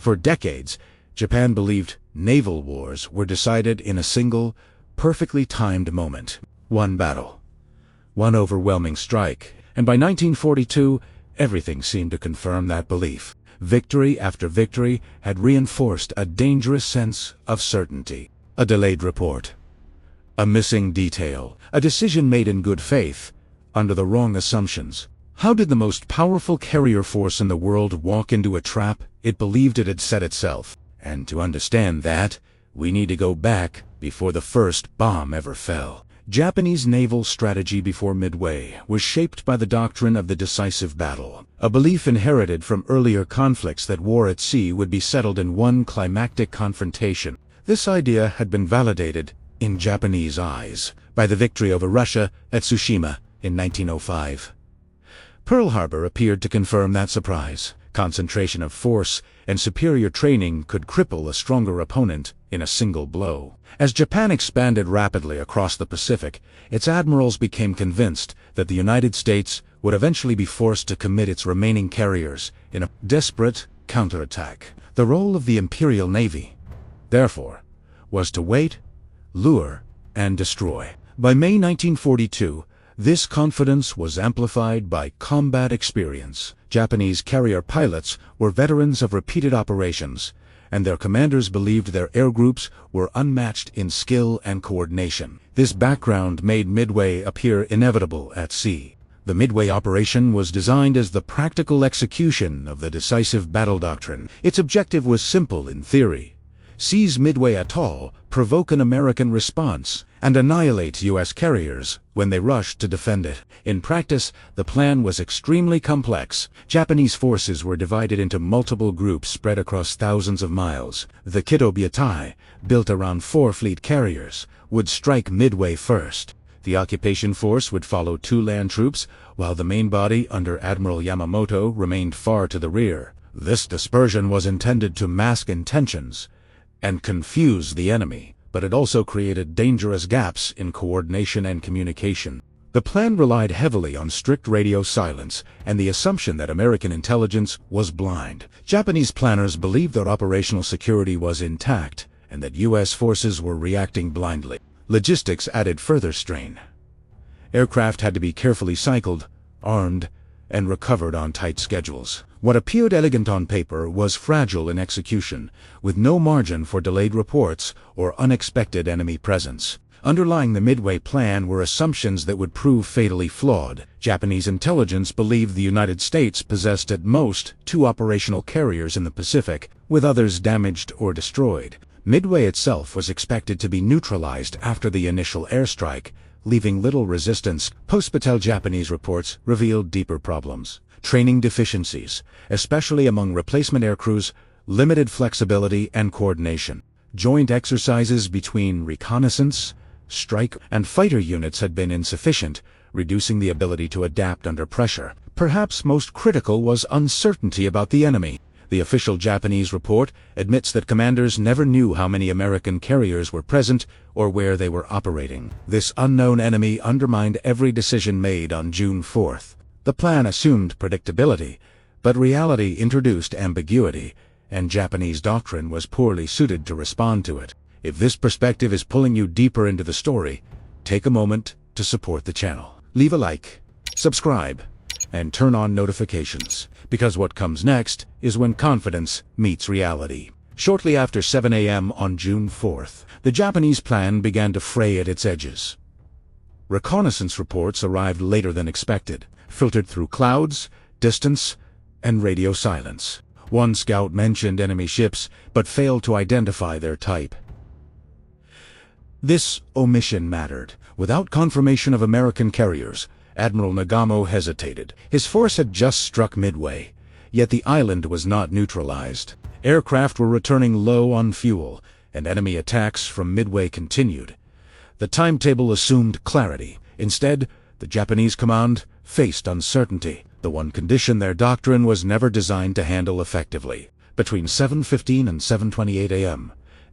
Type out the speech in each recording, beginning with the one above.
For decades, Japan believed naval wars were decided in a single, perfectly timed moment. One battle, one overwhelming strike, and by 1942, everything seemed to confirm that belief. Victory after victory had reinforced a dangerous sense of certainty. A delayed report, a missing detail, a decision made in good faith, under the wrong assumptions. How did the most powerful carrier force in the world walk into a trap it believed it had set itself? And to understand that, we need to go back before the first bomb ever fell. Japanese naval strategy before Midway was shaped by the doctrine of the decisive battle, a belief inherited from earlier conflicts that war at sea would be settled in one climactic confrontation. This idea had been validated, in Japanese eyes, by the victory over Russia at Tsushima in 1905. Pearl Harbor appeared to confirm that surprise. Concentration of force and superior training could cripple a stronger opponent in a single blow. As Japan expanded rapidly across the Pacific, its admirals became convinced that the United States would eventually be forced to commit its remaining carriers in a desperate counterattack. The role of the Imperial Navy, therefore, was to wait, lure, and destroy. By May 1942, this confidence was amplified by combat experience. Japanese carrier pilots were veterans of repeated operations, and their commanders believed their air groups were unmatched in skill and coordination. This background made Midway appear inevitable at sea. The Midway operation was designed as the practical execution of the decisive battle doctrine. Its objective was simple in theory: seize Midway Atoll, provoke an American response, and annihilate U.S. carriers when they rushed to defend it. In practice, the plan was extremely complex. Japanese forces were divided into multiple groups spread across thousands of miles. The Kito-Butai, built around 4 fleet carriers, would strike Midway first. The occupation force would follow 2 land troops, while the main body under Admiral Yamamoto remained far to the rear. This dispersion was intended to mask intentions and confuse the enemy, but it also created dangerous gaps in coordination and communication. The plan relied heavily on strict radio silence and the assumption that American intelligence was blind. Japanese planners believed their operational security was intact and that U.S. forces were reacting blindly. Logistics added further strain. Aircraft had to be carefully cycled, armed, and recovered on tight schedules. What appeared elegant on paper was fragile in execution, with no margin for delayed reports or unexpected enemy presence. Underlying the Midway plan were assumptions that would prove fatally flawed. Japanese intelligence believed the United States possessed at most 2 operational carriers in the Pacific, with others damaged or destroyed. Midway itself was expected to be neutralized after the initial airstrike, leaving little resistance. Post-battle Japanese reports revealed deeper problems. Training deficiencies, especially among replacement aircrews, limited flexibility and coordination. Joint exercises between reconnaissance, strike, and fighter units had been insufficient, reducing the ability to adapt under pressure. Perhaps most critical was uncertainty about the enemy. The official Japanese report admits that commanders never knew how many American carriers were present or where they were operating. This unknown enemy undermined every decision made on June 4th. The plan assumed predictability, but reality introduced ambiguity, and Japanese doctrine was poorly suited to respond to it. If this perspective is pulling you deeper into the story, take a moment to support the channel. Leave a like, subscribe, and turn on notifications, because what comes next is when confidence meets reality. Shortly after 7 a.m. on June 4th, the Japanese plan began to fray at its edges. Reconnaissance reports arrived later than expected, filtered through clouds, distance, and radio silence. One scout mentioned enemy ships, but failed to identify their type. This omission mattered. Without confirmation of American carriers, Admiral Nagumo hesitated. His force had just struck Midway, yet the island was not neutralized. Aircraft were returning low on fuel, and enemy attacks from Midway continued. The timetable assumed clarity. Instead, the Japanese command faced uncertainty, the one condition their doctrine was never designed to handle effectively. Between 7:15 and 7:28 a.m.,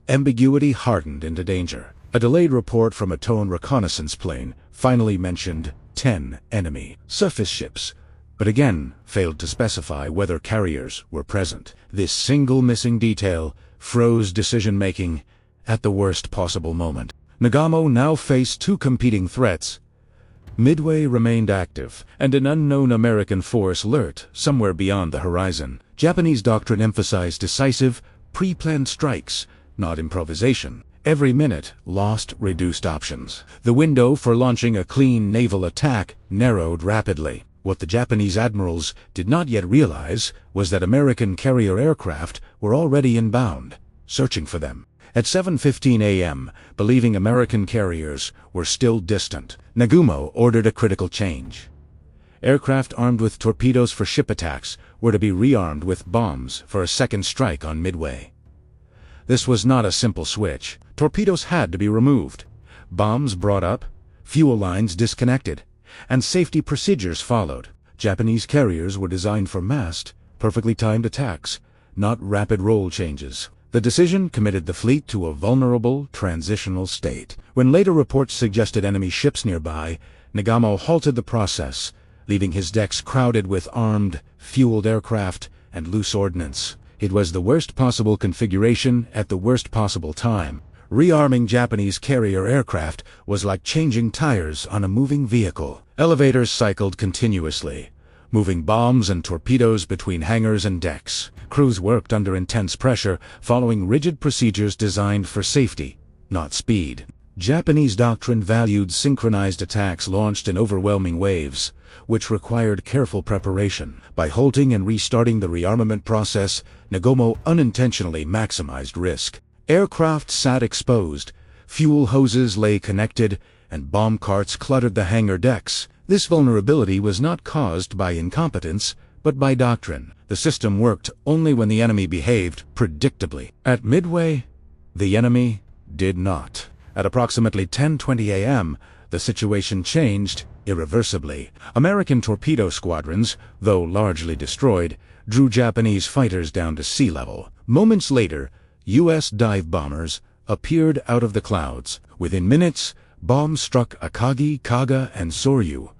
ambiguity hardened into danger. A delayed report from a towed reconnaissance plane finally mentioned 10 enemy surface ships, but again failed to specify whether carriers were present. This single missing detail froze decision-making at the worst possible moment. Nagumo now faced two competing threats. Midway remained active, and an unknown American force lurked somewhere beyond the horizon. Japanese doctrine emphasized decisive, pre-planned strikes, not improvisation. Every minute lost reduced options. The window for launching a clean naval attack narrowed rapidly. What the Japanese admirals did not yet realize was that American carrier aircraft were already inbound, searching for them. At 7:15 a.m., believing American carriers were still distant, Nagumo ordered a critical change. Aircraft armed with torpedoes for ship attacks were to be rearmed with bombs for a second strike on Midway. This was not a simple switch. Torpedoes had to be removed, bombs brought up, fuel lines disconnected, and safety procedures followed. Japanese carriers were designed for massed, perfectly timed attacks, not rapid role changes. The decision committed the fleet to a vulnerable, transitional state. When later reports suggested enemy ships nearby, Nagumo halted the process, leaving his decks crowded with armed, fueled aircraft and loose ordnance. It was the worst possible configuration at the worst possible time. Rearming Japanese carrier aircraft was like changing tires on a moving vehicle. Elevators cycled continuously, moving bombs and torpedoes between hangars and decks. Crews worked under intense pressure, following rigid procedures designed for safety, not speed. Japanese doctrine valued synchronized attacks launched in overwhelming waves, which required careful preparation. By halting and restarting the rearmament process, Nagumo unintentionally maximized risk. Aircraft sat exposed, fuel hoses lay connected, and bomb carts cluttered the hangar decks. This vulnerability was not caused by incompetence, but by doctrine. The system worked only when the enemy behaved predictably. At Midway, the enemy did not. At approximately 10:20 a.m., the situation changed irreversibly. American torpedo squadrons, though largely destroyed, drew Japanese fighters down to sea level. Moments later, U.S. dive bombers appeared out of the clouds. Within minutes, bombs struck Akagi, Kaga, and Soryu.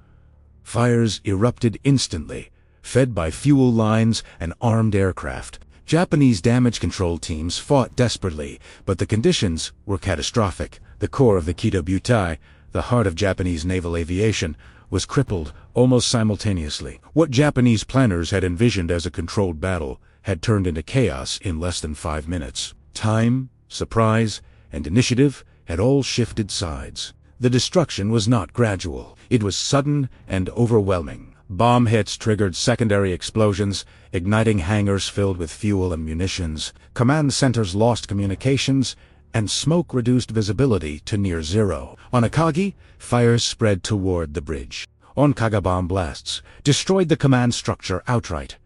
Fires erupted instantly, fed by fuel lines and armed aircraft. Japanese damage control teams fought desperately, but the conditions were catastrophic. The core of the Kido Butai, the heart of Japanese naval aviation, was crippled almost simultaneously. What Japanese planners had envisioned as a controlled battle had turned into chaos in less than 5 minutes. Time, surprise, and initiative had all shifted sides. The destruction was not gradual. It was sudden and overwhelming. Bomb hits triggered secondary explosions, igniting hangars filled with fuel and munitions. Command centers lost communications, and smoke reduced visibility to near zero. On Akagi, fires spread toward the bridge. On Kaga, bomb blasts destroyed the command structure outright.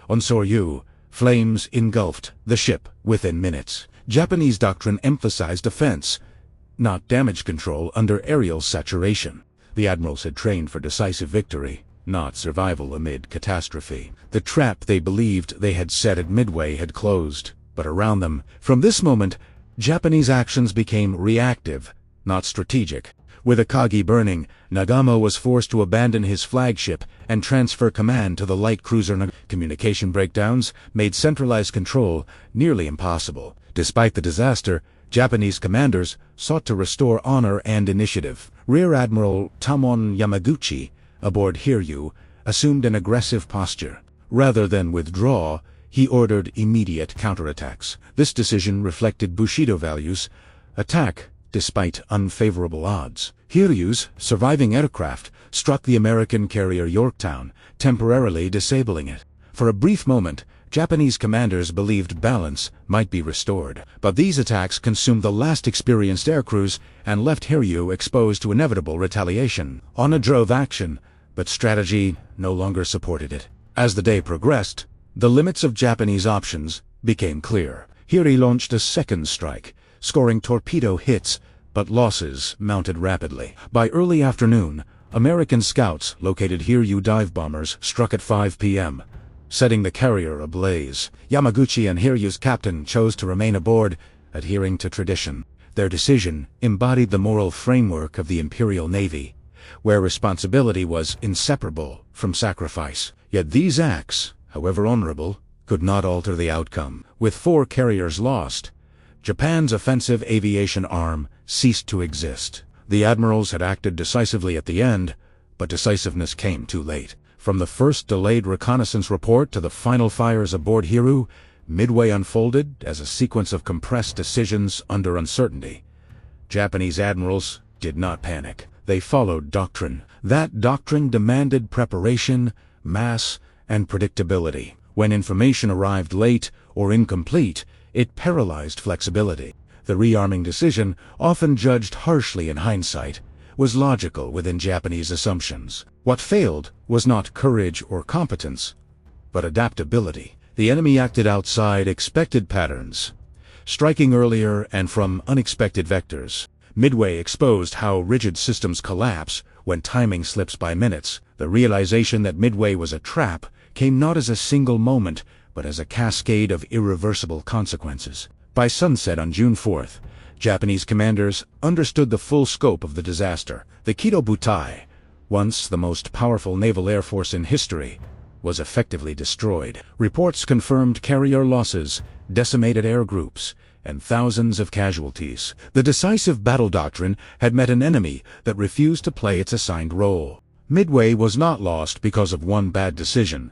On Soryu, flames engulfed the ship within minutes. Japanese doctrine emphasized defense, not damage control under aerial saturation. The admirals had trained for decisive victory, not survival amid catastrophe. The trap they believed they had set at Midway had closed, but around them, from this moment, Japanese actions became reactive, not strategic. With Akagi burning, Nagumo was forced to abandon his flagship and transfer command to the light cruiser. Communication breakdowns made centralized control nearly impossible. Despite the disaster, Japanese commanders sought to restore honor and initiative. Rear Admiral Tamon Yamaguchi, aboard Hiryu, assumed an aggressive posture. Rather than withdraw, he ordered immediate counterattacks. This decision reflected Bushido values: attack despite unfavorable odds. Hiryu's surviving aircraft struck the American carrier Yorktown, temporarily disabling it. For a brief moment, Japanese commanders believed balance might be restored, but these attacks consumed the last experienced aircrews and left Hiryu exposed to inevitable retaliation. Honor drove action, but strategy no longer supported it. As the day progressed, the limits of Japanese options became clear. Hiryu launched a second strike, scoring torpedo hits, but losses mounted rapidly. By early afternoon, American scouts located Hiryu dive bombers struck at 5 p.m., setting the carrier ablaze. Yamaguchi and Hiryu's captain chose to remain aboard, adhering to tradition. Their decision embodied the moral framework of the Imperial Navy, where responsibility was inseparable from sacrifice. Yet these acts, however honorable, could not alter the outcome. With 4 carriers lost, Japan's offensive aviation arm ceased to exist. The admirals had acted decisively at the end, but decisiveness came too late. From the first delayed reconnaissance report to the final fires aboard Hiru, Midway unfolded as a sequence of compressed decisions under uncertainty. Japanese admirals did not panic. They followed doctrine. That doctrine demanded preparation, mass, and predictability. When information arrived late or incomplete, it paralyzed flexibility. The rearming decision, often judged harshly in hindsight, was logical within Japanese assumptions. What failed was not courage or competence, but adaptability. The enemy acted outside expected patterns, striking earlier and from unexpected vectors. Midway exposed how rigid systems collapse when timing slips by minutes. The realization that Midway was a trap came not as a single moment, but as a cascade of irreversible consequences. By sunset on June 4th, Japanese commanders understood the full scope of the disaster. The Kido Butai, once the most powerful naval air force in history, was effectively destroyed. Reports confirmed carrier losses, decimated air groups, and thousands of casualties. The decisive battle doctrine had met an enemy that refused to play its assigned role. Midway was not lost because of one bad decision,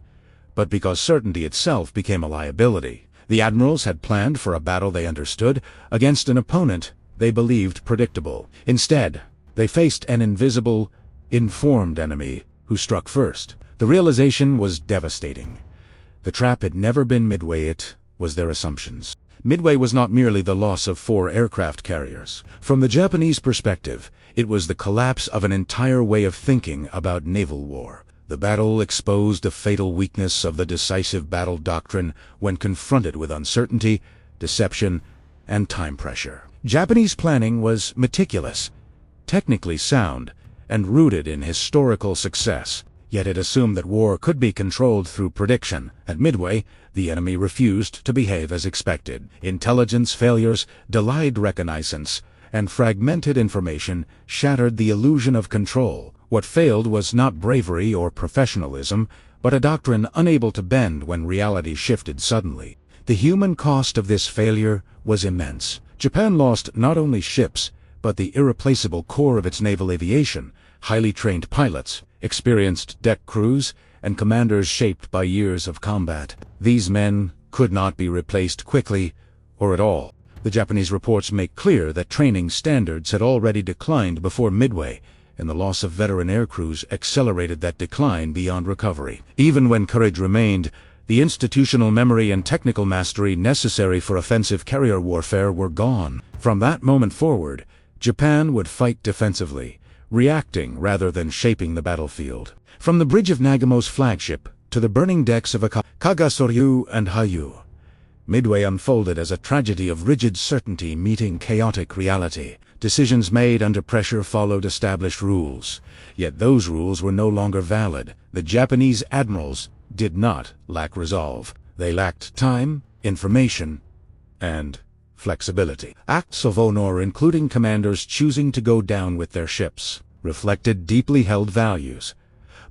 but because certainty itself became a liability. The admirals had planned for a battle they understood against an opponent they believed predictable. Instead, they faced an invisible, informed enemy who struck first. The realization was devastating. The trap had never been Midway, it was their assumptions. Midway was not merely the loss of 4 aircraft carriers. From the Japanese perspective, it was the collapse of an entire way of thinking about naval war. The battle exposed the fatal weakness of the decisive battle doctrine when confronted with uncertainty, deception, and time pressure. Japanese planning was meticulous, technically sound, and rooted in historical success. Yet it assumed that war could be controlled through prediction. At Midway, the enemy refused to behave as expected. Intelligence failures, delayed reconnaissance, and fragmented information shattered the illusion of control. What failed was not bravery or professionalism, but a doctrine unable to bend when reality shifted suddenly. The human cost of this failure was immense. Japan lost not only ships, but the irreplaceable core of its naval aviation, highly trained pilots, experienced deck crews, and commanders shaped by years of combat. These men could not be replaced quickly or at all. The Japanese reports make clear that training standards had already declined before Midway, and the loss of veteran air crews accelerated that decline beyond recovery. Even when courage remained, the institutional memory and technical mastery necessary for offensive carrier warfare were gone. From that moment forward, Japan would fight defensively, reacting rather than shaping the battlefield. From the bridge of Nagumo's flagship to the burning decks of Kagasoryu and Hayu, Midway unfolded as a tragedy of rigid certainty meeting chaotic reality. Decisions made under pressure followed established rules, yet those rules were no longer valid. The Japanese admirals did not lack resolve. They lacked time, information, and flexibility. Acts of honor, including commanders choosing to go down with their ships, reflected deeply held values,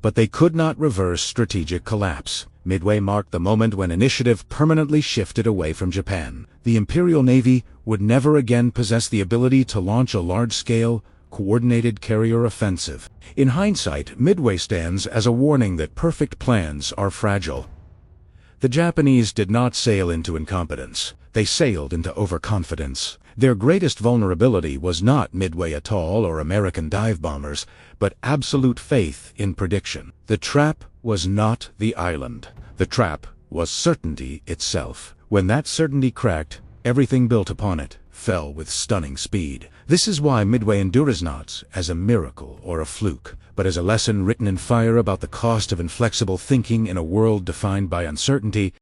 but they could not reverse strategic collapse. Midway marked the moment when initiative permanently shifted away from Japan. The Imperial Navy would never again possess the ability to launch a large-scale, coordinated carrier offensive. In hindsight, Midway stands as a warning that perfect plans are fragile. The Japanese did not sail into incompetence. They sailed into overconfidence. Their greatest vulnerability was not Midway Atoll or American dive bombers, but absolute faith in prediction. The trap was not the island. The trap was certainty itself. When that certainty cracked, everything built upon it fell with stunning speed. This is why Midway endures not as a miracle or a fluke, but as a lesson written in fire about the cost of inflexible thinking in a world defined by uncertainty